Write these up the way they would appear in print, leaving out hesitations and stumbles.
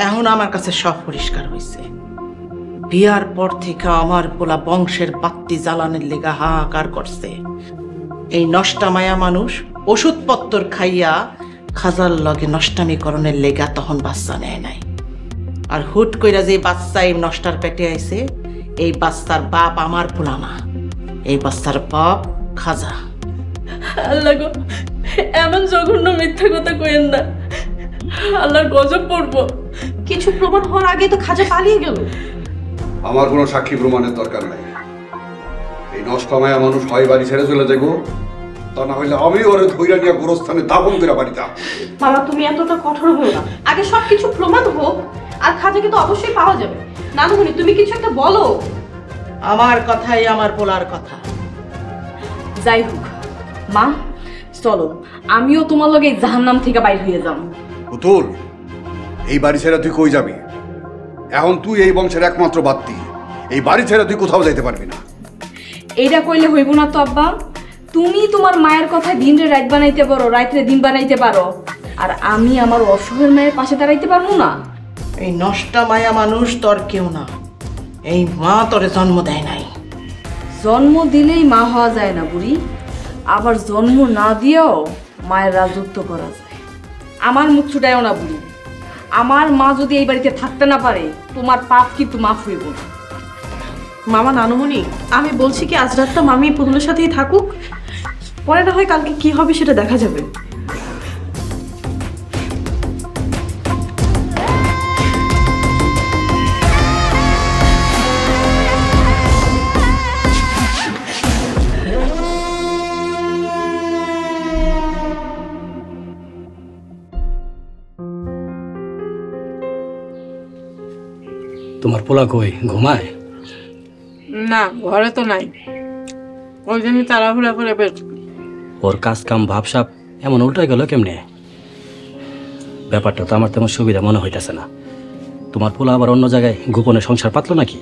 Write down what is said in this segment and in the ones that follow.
এখন আমার কাছে সব পরিষ্কার হয়েছে। বিয়ার পর থেকে আমার পোলা বংশের বাত্তি জ্বালানের লেগা হাহাকার করছে। এই নষ্টা মায়া মানুষ ওষুধপত্র খাইয়া খাজার লগে নষ্টামি করণের লেগা তখন বাচ্চা নেয় নাই। আর হুট কইরা যে বাচ্চা এই নষ্টার পেটে আইছে, এই বাচ্চার বাপ আমার পোলা না, এই বাচ্চার বাপ খাজা। আল্লাহ গো, এমন জঘন্য মিথ্যা কথা কইেন না, আল্লাহর গজব পড়বো। কিছু প্রমাণ হওয়ার আগে তো খাজা পালিয়ে গেল। আমার কোনো সাক্ষী প্রমাণের দরকার নাই। এই নষ্টমায়া মানুষ হয় বাড়ি ছেড়ে চলে যাবো, তা না হইলে আমি ওরে ধইরা নিয়ে গোরস্থানে দাপন করে বাড়িতে। বাবা তুমি এতটা কঠোর হও না, আগে সবকিছু প্রমাণ হোক, আর খাজাকে তো অবশ্যই পাওয়া যাবে। নানুমণি তুমি কিছু একটা বলো। আমার কথাই আমার পোলার কথা। যাই হোক মা, চলো আমিও তোমার লগে জাহান্নাম থেকে বাইর হয়ে যাব। পুতুল, এই বাড়ি ছেড়ে তুই কই যাবি? এখন তুই এই বংশের একমাত্র বাত্তি, এই বাড়ি ছেড়ে তুই কোথাও যাইতে পারবি না। এইটা কইলে হইব না তো আব্বা। তুমি তোমার মায়ের কথা দিনরে রাত বানাইতে পারো, রাত্রে দিন বানাইতে পারো, আর আমি আমার অসহায় মায়ের পাশে দাঁড়াইতে পারবো না? এই নষ্টা মায়া মানুষ তোর কেউ না, এই মা তোরে জন্ম দেয় নাই। জন্ম দিলেই মা হওয়া যায় না বুড়ি, আবার জন্ম না দিয়েও মায়ের রাজত্ব করা যায়। আমার মুখ ছুটায়ও না বুড়ি, আমার মা যদি এই বাড়িতে থাকতে না পারে তোমার পাপ কিন্তু মাফ হইব না। মামা নানুমণি, আমি বলছি কি আজ রাতটা মামি পুতুলের সাথেই থাকুক, পরে না হয় কালকে কি হবে সেটা দেখা যাবে। তোমার পোলা কই, ঘুমায়? না, ঘরে তো নাই, ওই জন্য তাড়াহুড়া করে বের। ওর কাজ কাম ভাবসাব এমন উল্টাই গেল কেমনে? ব্যাপারটা তো আমার তেমন সুবিধা মনে হইতেছে না। তোমার পোলা আবার অন্য জায়গায় গোপনে সংসার পাতলো নাকি?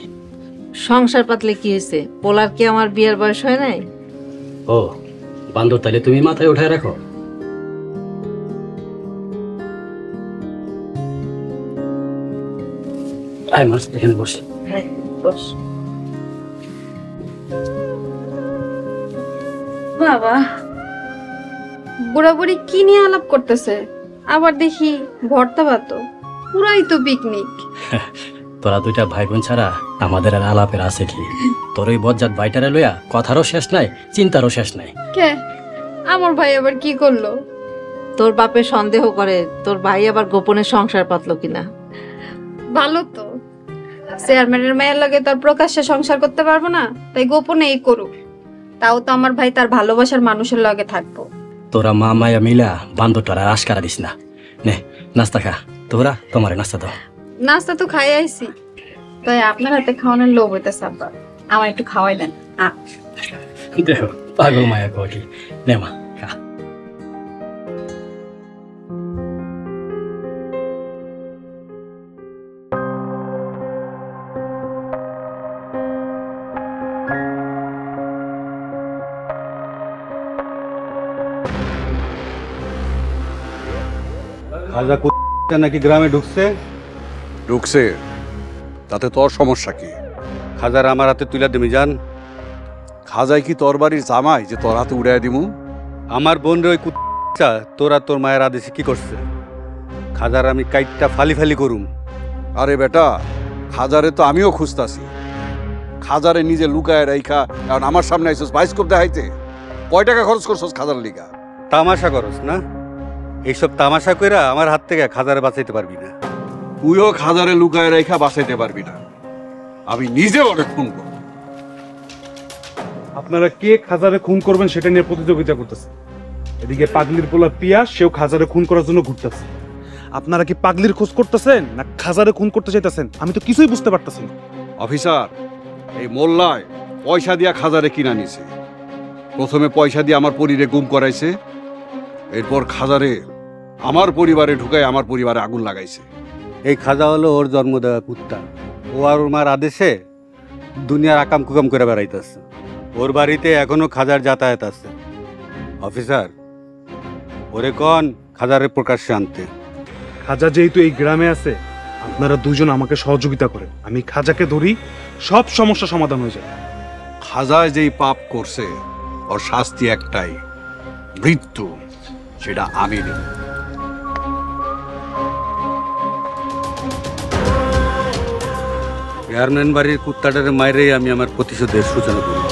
সংসার পাতলে কি হয়েছে? পোলার কি আমার বিয়ের বয়স হয় নাই? ও বান্দর, তাইলে তুমি মাথায় উঠায় রাখো। আয় মাস, এখানে বসে। হ্যাঁ বস। বাবা, বুড়া বুড়ি কি নিয়ে আলাপ করতেছে? আবার দেখি ভর্তা ভাত, পুরাই তো পিকনিক। তোরা দুইটা ভাই বোন ছাড়া আমাদের আর আলাপের আছে কি? তোর ওই বজ্জাত ভাইটারে লইয়া কথারও শেষ নাই, চিন্তারও শেষ নাই। কে আমার ভাই আবার কি করলো? তোর বাপে সন্দেহ করে তোর ভাই আবার গোপনে সংসার পাতলো কিনা। ভালো তো, চেয়ারম্যানের মেয়ের লগে তোর প্রকাশ্যে সংসার করতে পারবো না, তাই গোপনেই করুক। তাও তো আমার ভাই তার ভালোবাসার মানুষের লগে থাকবো। তোরা মা মায়া মিলা বান্দরটার আর আশকারা দিস না। নে নাস্তা খা, তোরা তোমারে নাস্তা দাও। নাস্তা তো খাই আইছি, তাই আপনার হাতে খাওয়ানোর লোভ হইতেছে। আব্বা আমার একটু খাওয়াই দেন। দেখো পাগল মায়া কি, নে মা খা। খাজা নাকি গ্রামে ঢুকছে? ঢুকছে, তাতে তোর সমস্যা কি? খাজার আমার হাতে তুলে দিবি জান। খাজাই কি তোর বাড়ির জামাই যে তোর হাতে উড়াই দিমু? আমার বোন রে ওই কুত্তা তোরা তোর মায়ের আদেশে কি করছে? খাজার আমি কাইটটা ফালি ফালি করুম। আরে বেটা, খাজারে তো আমিও খুঁজতাছি। খাজারে নিজে লুকায় রাইখা কারণ আমার সামনে আইসস বাইস্কোপ দেখাইতে। কয় টাকা খরচ করছস খাজার লিগা? তামাশা করস না? এইসব তামাশা কইরা আমার হাত থেকে খাজারে বাঁচাইতে পারবি না। তুইও খাজারে লুকায় রাইখা বাঁচাইতে পারবি না। আমি নিজে ওরে খুন করব। আপনারা কে খাজারে খুন করবেন সেটা নিয়ে প্রতিযোগিতা করতেছে। এদিকে পাগলির পোলা পিয়া, সেও খাজারে খুন করার জন্য ঘুরতেছে। আপনারা কি পাগলির খোঁজ করতেছেন না খাজারে খুন করতে চাইতেছেন? আমি তো কিছুই বুঝতে পারতেছি না। অফিসার, এই মোল্লায় পয়সা দিয়া খাজারে কিনা নিছে। প্রথমে পয়সা দিয়ে আমার পরিরে গুম করাইছে, এরপর খাজারে আমার পরিবারে ঢুকায় আমার পরিবারে আগুন লাগাইছে। এই খাজা হলো ওর জন্ম দেওয়া কুত্তা। ও আর ওর মার আদেশে দুনিয়ার আকাম কুকাম করে বেড়াইতেছে। ওর বাড়িতে এখনো খাজার যাতায়াত আছে। অফিসার, ওরে কন খাজারে প্রকাশ্যে আনতে। খাজা যেহেতু এই গ্রামে আছে, আপনারা দুজন আমাকে সহযোগিতা করেন, আমি খাজাকে ধরি, সব সমস্যা সমাধান হয়ে যায়। খাজায় যেই পাপ করছে ওর শাস্তি একটাই, মৃত্যু। সেটা আমি নেব। চেয়ারম্যান বাড়ির কুত্তাটার মায়েরেই আমি আমার প্রতিশোধের সূচনা করি।